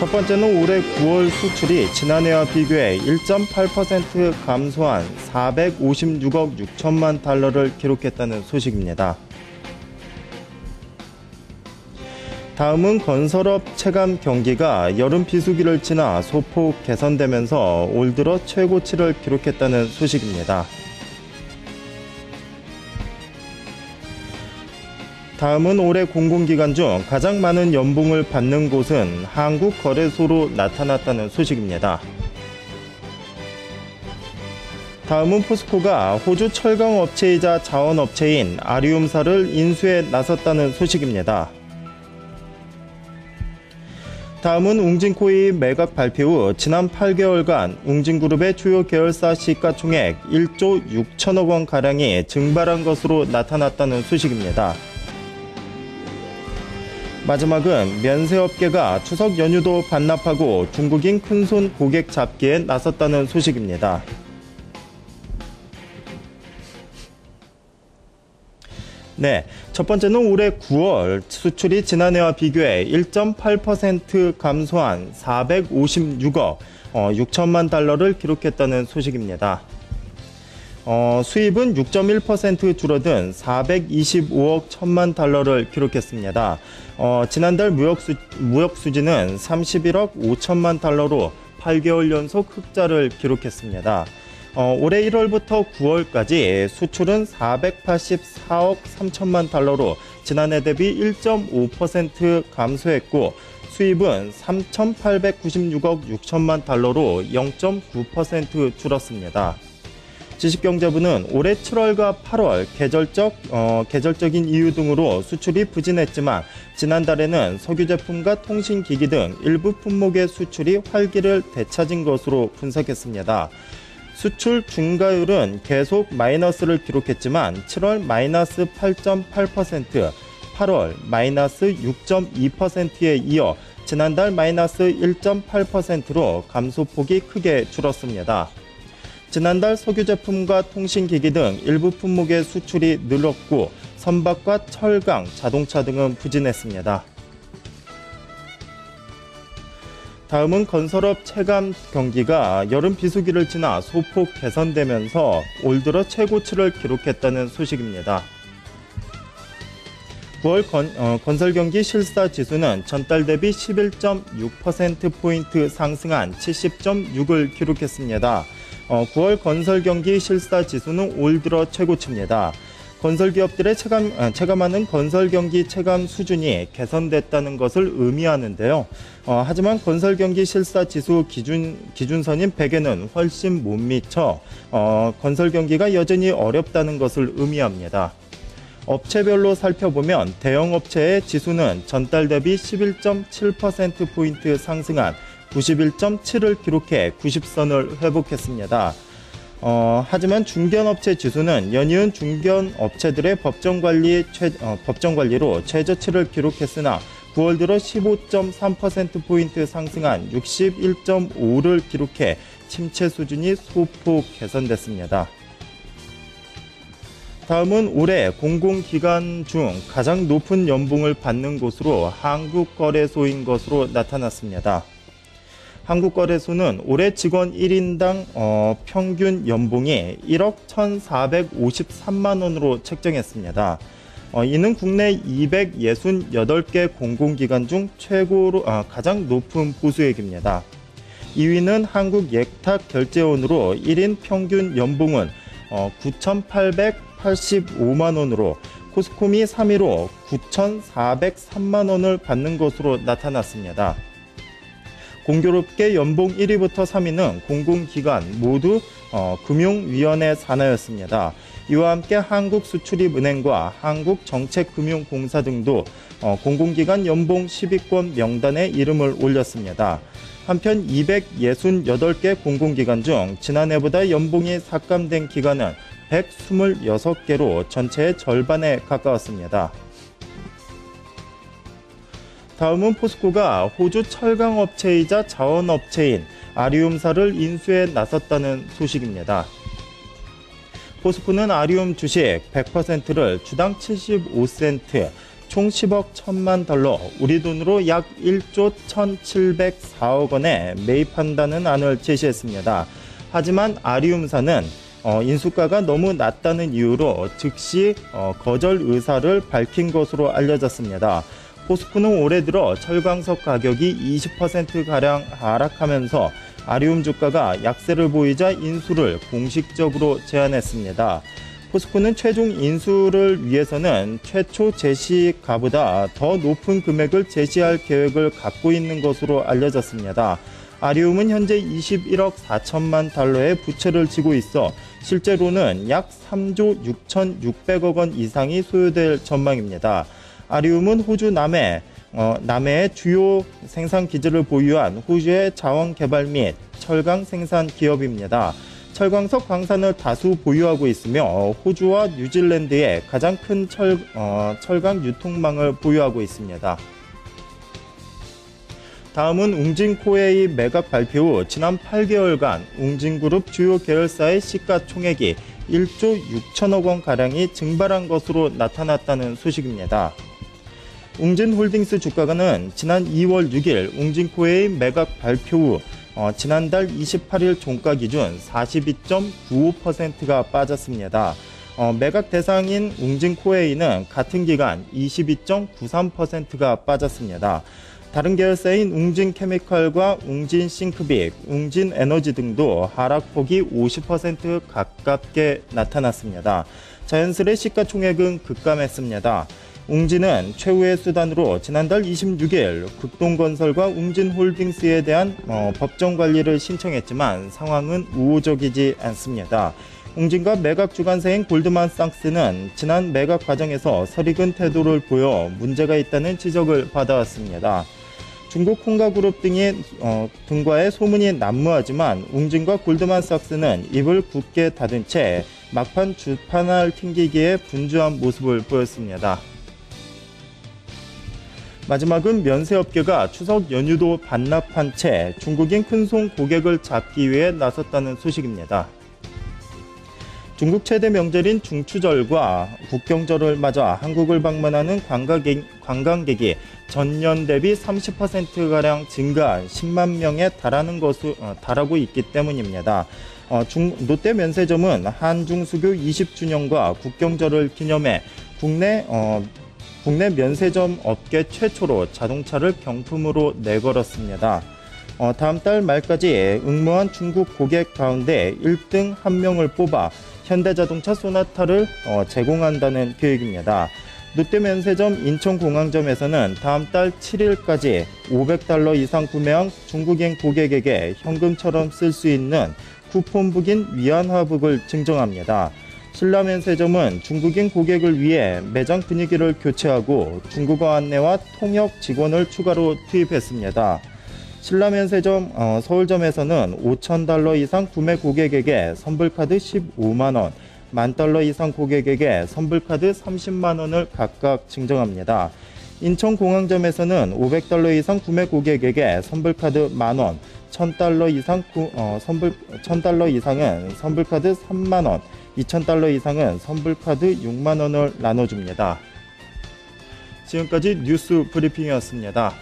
첫 번째는 올해 9월 수출이 지난해와 비교해 1.8% 감소한 456억 6천만 달러를 기록했다는 소식입니다. 다음은 건설업 체감 경기가 여름 비수기를 지나 소폭 개선되면서 올 들어 최고치를 기록했다는 소식입니다. 다음은 올해 공공기관 중 가장 많은 연봉을 받는 곳은 한국거래소로 나타났다는 소식입니다. 다음은 포스코가 호주 철강업체이자 자원업체인 아리움사를 인수에 나섰다는 소식입니다. 다음은 웅진코이 매각 발표 후 지난 8개월간 웅진그룹의 주요 계열사 시가총액 1조 6천억 원가량이 증발한 것으로 나타났다는 소식입니다. 마지막은 면세업계가 추석 연휴도 반납하고 중국인 큰손 고객 잡기에 나섰다는 소식입니다. 네, 첫 번째는 올해 9월 수출이 지난해와 비교해 1.8% 감소한 456억 6천만 달러를 기록했다는 소식입니다. 수입은 6.1% 줄어든 425억 1천만 달러를 기록했습니다. 지난달 무역 수지는 31억 5천만 달러로 8개월 연속 흑자를 기록했습니다. 올해 1월부터 9월까지 수출은 484억 3천만 달러로 지난해 대비 1.5% 감소했고 수입은 3,896억 6천만 달러로 0.9% 줄었습니다. 지식경제부는 올해 7월과 8월 계절적인 이유 등으로 수출이 부진했지만 지난달에는 석유제품과 통신기기 등 일부 품목의 수출이 활기를 되찾은 것으로 분석했습니다. 수출 중가율은 계속 마이너스를 기록했지만 7월 마이너스 8.8%, 8월 마이너스 6.2%에 이어 지난달 마이너스 1.8%로 감소폭이 크게 줄었습니다. 지난달 석유제품과 통신기기 등 일부 품목의 수출이 늘었고 선박과 철강, 자동차 등은 부진했습니다. 다음은 건설업 체감 경기가 여름 비수기를 지나 소폭 개선되면서 올 들어 최고치를 기록했다는 소식입니다. 9월 건설경기 실사지수는 전달 대비 11.6%포인트 상승한 70.6을 기록했습니다. 9월 건설경기 실사지수는 올 들어 최고치입니다. 건설기업들의 체감하는 건설경기 체감 수준이 개선됐다는 것을 의미하는데요. 하지만 건설경기 실사지수 기준선인 100에는 훨씬 못 미쳐 건설경기가 여전히 어렵다는 것을 의미합니다. 업체별로 살펴보면 대형업체의 지수는 전달 대비 11.7%포인트 상승한 91.7을 기록해 90선을 회복했습니다. 하지만 중견업체 지수는 연이은 중견업체들의 법정관리로 최저치를 기록했으나 9월 들어 15.3%포인트 상승한 61.5를 기록해 침체 수준이 소폭 개선됐습니다. 다음은 올해 공공기관 중 가장 높은 연봉을 받는 곳으로 한국거래소인 것으로 나타났습니다. 한국거래소는 올해 직원 1인당 평균 연봉이 1억 1,453만 원으로 책정했습니다. 이는 국내 268개 공공기관 중 최고로 가장 높은 보수액입니다. 2위는 한국예탁결제원으로 1인 평균 연봉은 9,885만 원으로 코스콤이 3위로 9,403만 원을 받는 것으로 나타났습니다. 공교롭게 연봉 1위부터 3위는 공공기관 모두 금융위원회 산하였습니다. 이와 함께 한국수출입은행과 한국정책금융공사 등도 공공기관 연봉 10위권 명단에 이름을 올렸습니다. 한편 268개 공공기관 중 지난해보다 연봉이 삭감된 기관은 126개로 전체의 절반에 가까웠습니다. 다음은 포스코가 호주 철강업체이자 자원업체인 아리움사를 인수에 나섰다는 소식입니다. 포스코는 아리움 주식 100%를 주당 75센트, 총 10억 1천만 달러, 우리 돈으로 약 1조 1,704억 원에 매입한다는 안을 제시했습니다. 하지만 아리움사는 인수가가 너무 낮다는 이유로 즉시 거절 의사를 밝힌 것으로 알려졌습니다. 포스코는 올해 들어 철광석 가격이 20%가량 하락하면서 아리움 주가가 약세를 보이자 인수를 공식적으로 제안했습니다. 포스코는 최종 인수를 위해서는 최초 제시가보다 더 높은 금액을 제시할 계획을 갖고 있는 것으로 알려졌습니다. 아리움은 현재 21억 4천만 달러의 부채를 지고 있어 실제로는 약 3조 6,600억 원 이상이 소요될 전망입니다. 아리움은 호주 남해의 주요 생산 기지를 보유한 호주의 자원 개발 및 철강 생산 기업입니다. 철광석 광산을 다수 보유하고 있으며 호주와 뉴질랜드의 가장 큰 철강 유통망을 보유하고 있습니다. 다음은 웅진코웨이 매각 발표 후 지난 8개월간 웅진그룹 주요 계열사의 시가총액이 1조 6천억 원가량이 증발한 것으로 나타났다는 소식입니다. 웅진홀딩스 주가는 지난 2월 6일 웅진코웨이 매각 발표 후 지난달 28일 종가 기준 42.95%가 빠졌습니다. 매각 대상인 웅진코웨이는 같은 기간 22.93%가 빠졌습니다. 다른 계열사인 웅진케미칼과 웅진싱크빅, 웅진에너지 등도 하락폭이 50% 가깝게 나타났습니다. 자연스레 시가총액은 급감했습니다. 웅진은 최후의 수단으로 지난달 26일 극동건설과 웅진홀딩스에 대한 법정 관리를 신청했지만 상황은 우호적이지 않습니다. 웅진과 매각 주관사인 골드만삭스는 지난 매각 과정에서 설익은 태도를 보여 문제가 있다는 지적을 받아왔습니다. 중국 홍가그룹 등과의 소문이 난무하지만 웅진과 골드만삭스는 입을 굳게 닫은 채 막판 주판을 튕기기에 분주한 모습을 보였습니다. 마지막은 면세업계가 추석 연휴도 반납한 채 중국인 큰손 고객을 잡기 위해 나섰다는 소식입니다. 중국 최대 명절인 중추절과 국경절을 맞아 한국을 방문하는 관광객이 전년 대비 30%가량 증가한 10만 명에 달하고 있기 때문입니다. 롯데 면세점은 한중수교 20주년과 국경절을 기념해 국내 면세점 업계 최초로 자동차를 경품으로 내걸었습니다. 다음 달 말까지 응모한 중국 고객 가운데 1등 1명을 뽑아 현대자동차 소나타를 제공한다는 계획입니다. 롯데 면세점 인천공항점에서는 다음 달 7일까지 $500 이상 구매한 중국인 고객에게 현금처럼 쓸 수 있는 쿠폰북인 위안화북을 증정합니다. 신라면세점은 중국인 고객을 위해 매장 분위기를 교체하고 중국어 안내와 통역 직원을 추가로 투입했습니다. 신라면세점 서울점에서는 $5,000 이상 구매 고객에게 선불카드 15만원, $10,000 이상 고객에게 선불카드 30만원을 각각 증정합니다. 인천공항점에서는 $500 이상 구매 고객에게 선불카드 만원, $1,000 이상은 선불카드 3만원, $2,000 이상은 선불카드 6만원을 나눠줍니다. 지금까지 뉴스 브리핑이었습니다.